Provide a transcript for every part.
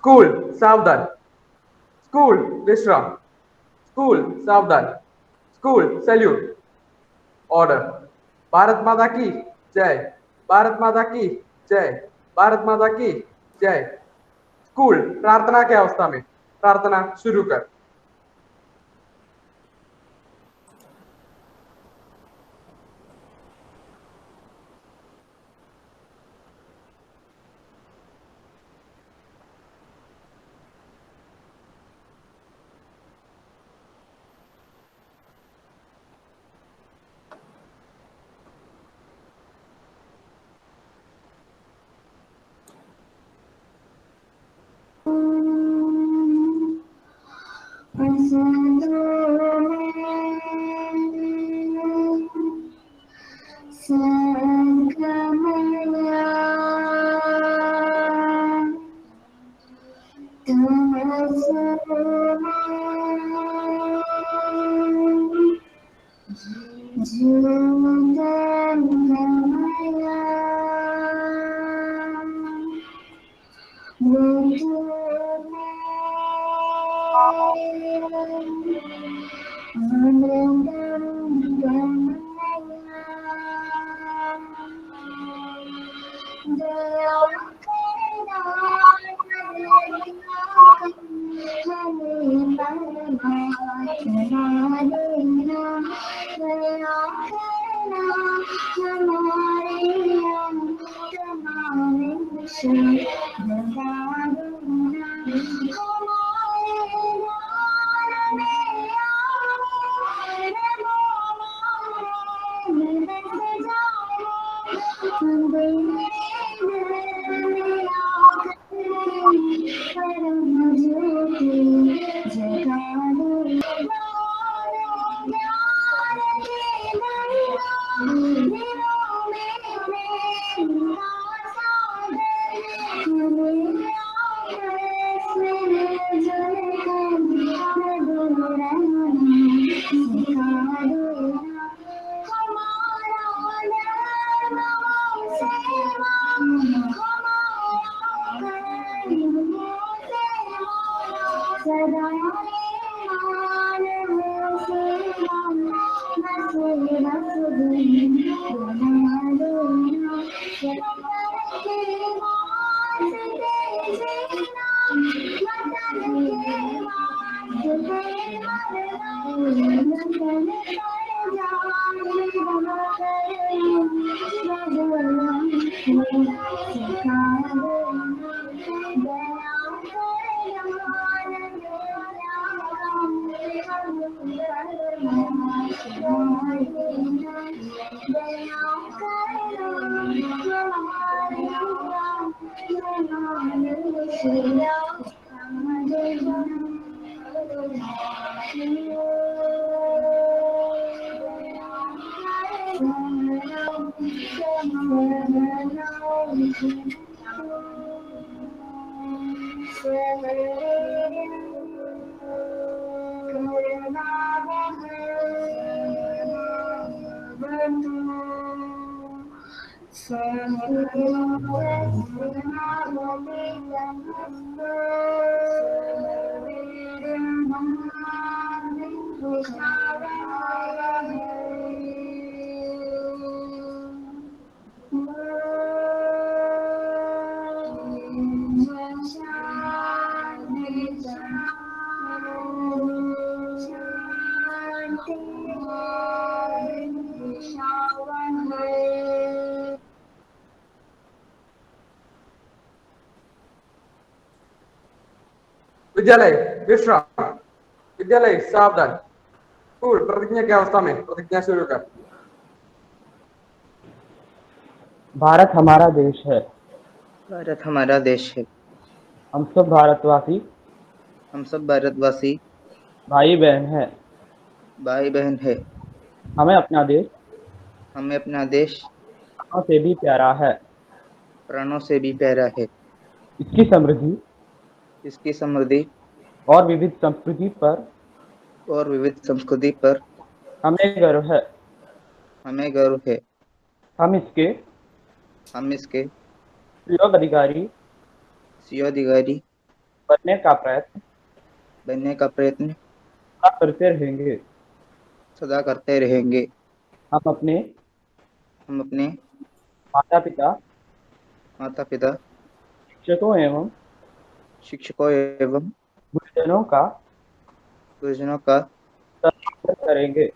School सावधान, school विश्राम, school सावधान, स्कूल सैल्यूट, ऑर्डर। भारत माता की जय, भारत माता की जय, भारत माता की जय। स्कूल प्रार्थना की अवस्था में, प्रार्थना शुरू कर। विद्यालय विश्राम, विद्यालय सावधान, स्कूल प्रतिज्ञा की अवस्था में, प्रतिज्ञा शुरू कर। भारत हमारा देश है, भारत हमारा देश है। हम सब भारतवासी हम सब भारतवासी भाई बहन हैं। भाई बहन है। हमें अपना देश हमें अपना देश प्राणों से भी प्यारा है। प्राणों से भी प्यारा है। इसकी समृद्धि इसकी समृद्धि और विविध संस्कृति पर हमें गर्व है। हमें गर्व है। हम इसके हम इसके सुयोग्य अधिकारी सियोधिकारी बनने का प्रयत्न बनने का प्रयत्न सदा करते रहेंगे। सदा करते रहेंगे। हम अपने हम अपने माता पिता, माता पिता, शिक्षकों एवं शिक्षकों एवं गुरुजनों का गुरुजनों का सदा आदर करेंगे।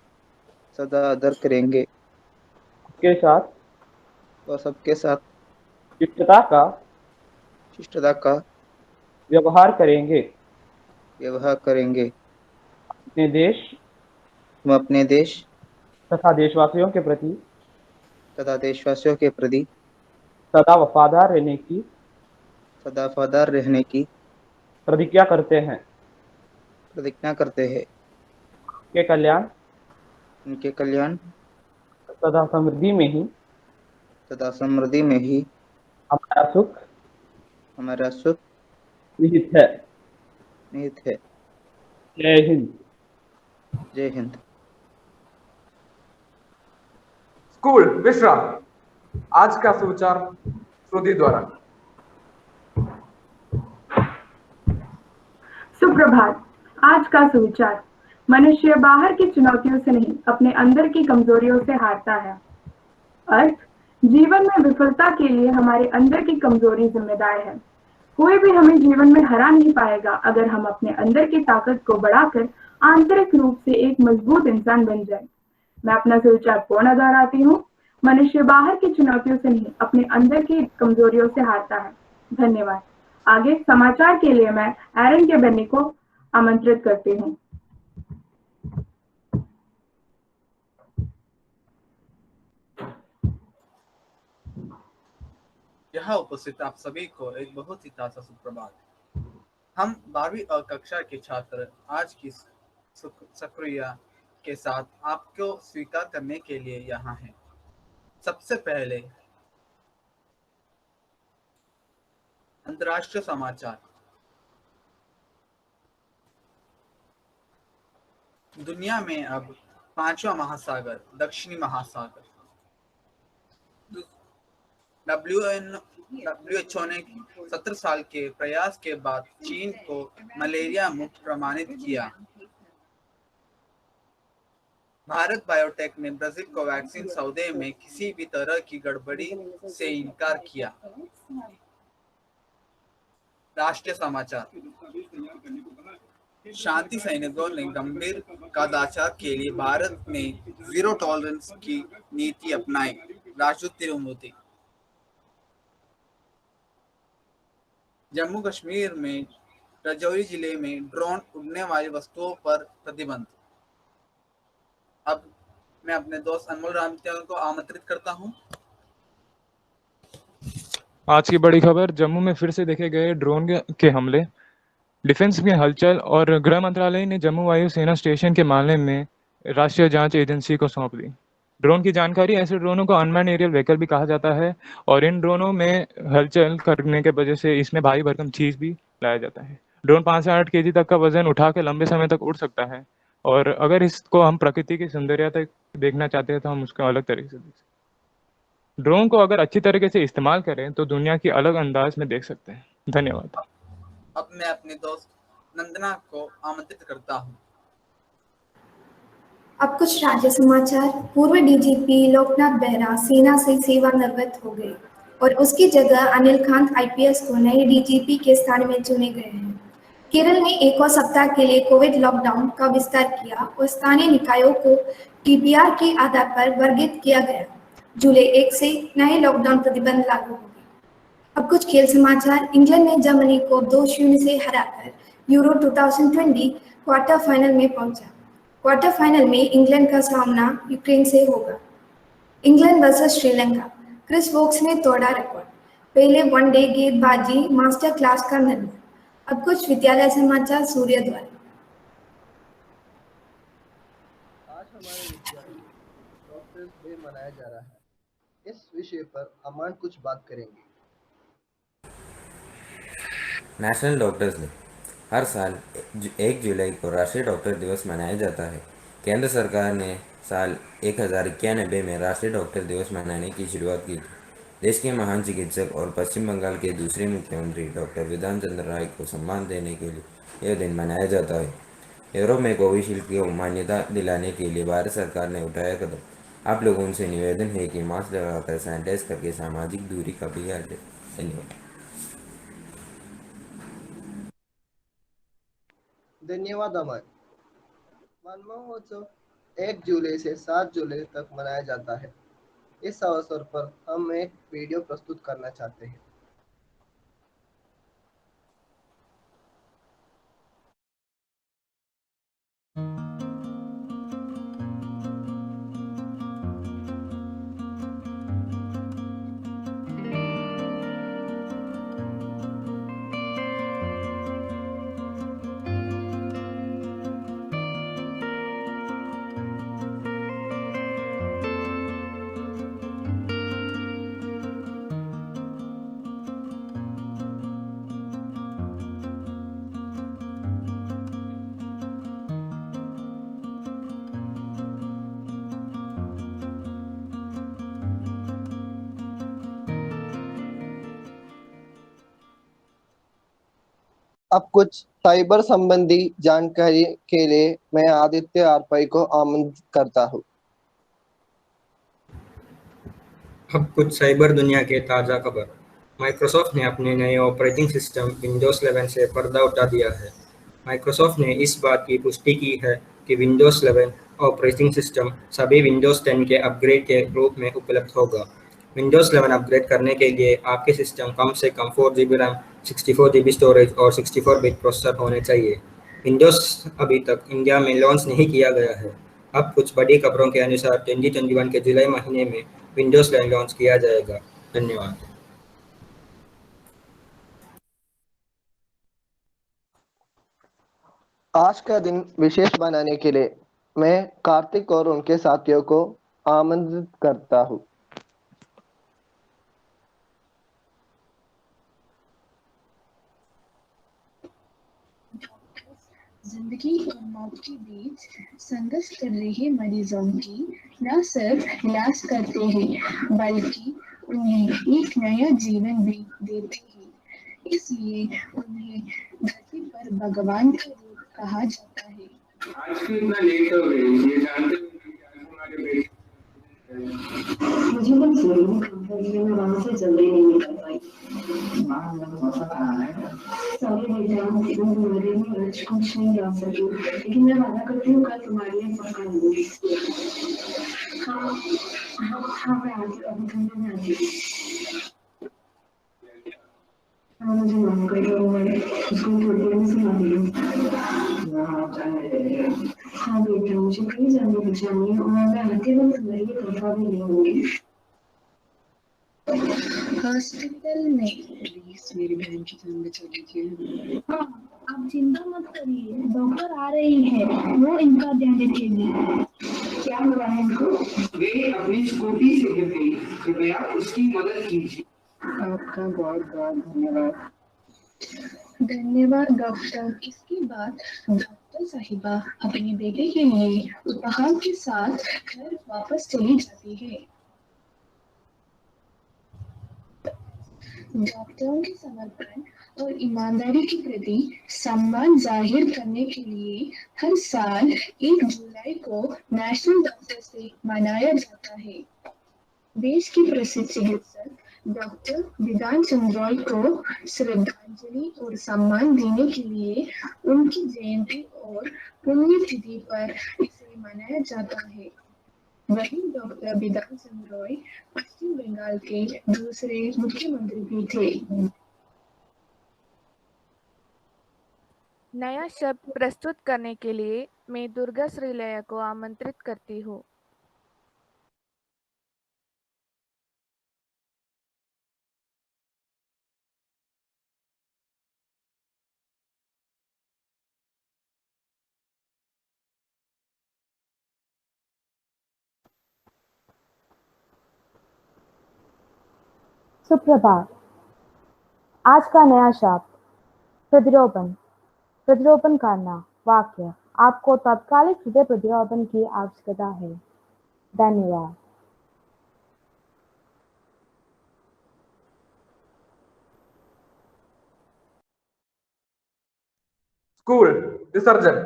सदा आदर करेंगे उसके साथ और सबके साथ शिष्टता का शिष्टता का व्यवहार करेंगे। व्यवहार करेंगे। अपने देश हम अपने देश तथा देशवासियों के प्रति तथा देशवासियों के प्रति सदा वफादार रहने की सदा वफादार रहने की प्रतिज्ञा करते हैं। प्रतिज्ञा करते हैं। के कल्याण उनके कल्याण तथा समृद्धि में ही तथा समृद्धि में ही हमारा सुख हमारा सुख निहित है। निहित है। जय हिंद। जय हिंद। स्कूल विश्राम। आज का सुविचार श्रुति द्वारा। सुप्रभात। आज का सुविचार, मनुष्य बाहर की चुनौतियों से नहीं अपने अंदर की कमजोरियों से हारता है। अर्थ, जीवन में विफलता के लिए हमारे अंदर की कमजोरी जिम्मेदार है। कोई भी हमें जीवन में हरा नहीं पाएगा अगर हम अपने अंदर की ताकत को बढ़ाकर आंतरिक रूप से एक मजबूत इंसान बन जाए। मैं अपना सुविचार पूर्ण दोहराती हूँ। मनुष्य बाहर की चुनौतियों से नहीं अपने अंदर की कमजोरियों से हारता है। धन्यवाद। आगे समाचार के लिए मैं एरन के बन्नी को आमंत्रित करती हूँ। यहाँ उपस्थित आप सभी को एक बहुत ही ताजा सुप्रभात। हम 12वीं कक्षा के छात्र आज की सक्रिया के साथ आपको स्वीकार करने के लिए यहाँ हैं। सबसे पहले अंतर्राष्ट्रीय समाचार। दुनिया में अब 5वां महासागर दक्षिणी महासागर। WHO ने 17 साल के प्रयास के बाद चीन को मलेरिया मुक्त प्रमाणित किया। भारत बायोटेक ने ब्राजील को वैक्सीन सौदे में किसी भी तरह की गड़बड़ी से इनकार किया। राष्ट्रीय समाचार। शांति सैनिकों ने गंभीर कदाचार के लिए भारत में जीरो टॉलरेंस की नीति अपनाई। राजदूत तिरुमूर्ति। जम्मू कश्मीर में राजौरी जिले में ड्रोन उड़ने वाली वस्तुओं पर प्रतिबंध। अब मैं अपने दोस्त अनमोल रामत्याल को आमंत्रित करता हूं। आज की बड़ी खबर, जम्मू में फिर से देखे गए ड्रोन के हमले। डिफेंस में हलचल और गृह मंत्रालय ने जम्मू वायु सेना स्टेशन के मामले में राष्ट्रीय जांच एजेंसी को सौंप दी। ड्रोन की जानकारी। ऐसे ड्रोनों को अनमैन्ड एरियल व्हीकल भी कहा जाता है और इन ड्रोनों में हलचल करने के वजह से इसमें भारी भरकम चीज भी लाया जाता है। ड्रोन 5 से 8 केजी तक का वजन उठा के लंबे समय तक उड़ सकता है और अगर इसको हम प्रकृति की सौंदर्यता देखना चाहते हैं तो हम उसको अलग तरीके से देख सकते हैं। ड्रोन को अगर अच्छी तरीके से इस्तेमाल करें तो दुनिया की अलग अंदाज में देख सकते हैं। धन्यवाद। अब मैं अपने दोस्त नंदना को आमंत्रित करता हूं। अब कुछ राज्य समाचार। पूर्व डीजीपी लोकनाथ बेहरा सेना से सेवानिवृत्त हो गए और उसकी जगह अनिल कांत आईपीएस को नए डीजीपी के स्थान में चुने गए हैं। केरल ने एक और सप्ताह के लिए कोविड लॉकडाउन का विस्तार किया और स्थानीय निकायों को टीपीआर के आधार पर वर्गीकृत किया गया। जुलाई 1 से नए लॉकडाउन प्रतिबंध लागू हो गए। अब कुछ खेल समाचार। इंग्लैंड ने जर्मनी को 2-0 से हराकर यूरो 2020 क्वार्टर फाइनल में पहुंचा। क्वार्टर फाइनल में इंग्लैंड का सामना यूक्रेन से होगा। England versus Sri Lanka. Chris Woakes ने तोड़ा रिकॉर्ड। पहले वनडे गेंदबाजी मास्टर क्लास का निर्णय। अब कुछ विद्यालय समाचार सूर्य द्वारा। आज हमारे विद्यालय में डॉक्टर्स डे मनाया जा रहा है। इस विषय पर अमान कुछ बात करेंगे। नेशनल डॉक्टर्स डे हर साल 1 जुलाई को राष्ट्रीय डॉक्टर दिवस मनाया जाता है। केंद्र सरकार ने साल 1091 में राष्ट्रीय डॉक्टर दिवस मनाने की शुरुआत की थी। देश के महान चिकित्सक और पश्चिम बंगाल के दूसरे मुख्यमंत्री डॉक्टर विधान चंद्र राय को सम्मान देने के लिए यह दिन मनाया जाता है। यूरोप में कोविशील्ड को मान्यता दिलाने के लिए भारत सरकार ने उठाया कदम। आप लोगों से निवेदन है कि मास्क लगाकर सैनिटाइज करके सामाजिक दूरी का भी ख्याल रखें। धन्यवाद। धन्यवाद अमन। वन महोत्सव 1 जुलाई से 7 जुलाई तक मनाया जाता है। इस अवसर पर हम एक वीडियो प्रस्तुत करना चाहते हैं। अब कुछ साइबर संबंधी जानकारी के लिए मैं आदित्य आरपाई को आमंत्रित करता हूँ। अब कुछ साइबर दुनिया के ताज़ा खबर। माइक्रोसॉफ्ट ने अपने नए ऑपरेटिंग सिस्टम विंडोज़ 11 से पर्दा उठा दिया है। माइक्रोसॉफ्ट ने इस बात की पुष्टि की है कि विंडोज़ 11 ऑपरेटिंग सिस्टम सभी विंडोज़ 10 के अपग्रेड के रूप में उपलब्ध होगा। विंडोज़ 11 अपग्रेड करने के लिए आपके सिस्टम कम से कम 4 GB रैम, 64 GB स्टोरेज और 64 बिट प्रोसेसर होने चाहिए। विंडोज़ अभी तक इंडिया में लॉन्च नहीं किया गया है। अब कुछ बड़ी खबरों के अनुसार 2021 के जुलाई महीने में विंडोज़ 11 लॉन्च किया जाएगा। धन्यवाद। आज का दिन विशेष बनाने के लिए मैं कार्तिक और उनके साथियों को आमंत्रित करता हूँ। जिंदगी और मौत के बीच संघर्ष कर रहे मरीजों की न सिर्फ इलाज करते हैं बल्कि उन्हें एक नया जीवन भी देते हैं। इसलिए उन्हें धरती पर भगवान का रूप कहा जाता है। आज क्यों इतना लेट हो गए? ये जानते हो कि आज हमारे बेटे मुझे बस जरूर कंपनी में वहां से जल्दी नहीं निकल पाई। सॉरी बेटा, इतने बीमारी में आज कुछ नहीं ला सकी, लेकिन मैं वादा करती हूँ कल तुम्हारे लिए पक्का आऊंगी। हाँ मैं आती, अभी ठंडे में आती हूँ। हाँ मुझे माफ कर दो, मैं उसको छोटे में सुना दी हूँ। हाँ बेटा, मुझे कहीं जाने की जानी है और मैं आते वक्त तुम्हारे लिए तोहफा भी ले आऊंगी। हॉस्पिटल में प्लीज मेरी बहन की जान बचा लीजिए। हाँ आप चिंता मत करिए, डॉक्टर आ रही है, वो इनका ध्यान रखेगी। क्या हुआ है इनको? वे अपनी स्कूटी से गिर गई, कृपया उसकी मदद कीजिए। आपका बहुत बहुत धन्यवाद। धन्यवाद डॉक्टर। इसके बाद डॉक्टर साहिबा अपने बेटे के लिए उपहार के साथ घर वापस चली जाती है। डॉक्टरों के समर्पण और ईमानदारी के प्रति सम्मान जाहिर करने के लिए हर साल 1 जुलाई को नेशनल डॉक्टर्स डे मनाया जाता है। देश के प्रसिद्ध चिकित्सक डॉक्टर विधान चंद्र रॉय को श्रद्धांजलि और सम्मान देने के लिए उनकी जयंती और पुण्यतिथि पर इसे मनाया जाता है। वहीं डॉक्टर विधान चंद्र रॉय पश्चिम बंगाल के दूसरे मुख्यमंत्री भी थे। नया शब्द प्रस्तुत करने के लिए मैं दुर्गा श्रीलया को आमंत्रित करती हूँ। सुप्रभात। आज का नया शब्द प्रतिरोपण। प्रतिरोपण करना वाक्य। आपको तात्कालिक हृदय प्रतिरोपण की आवश्यकता है। धन्यवाद। स्कूल विसर्जन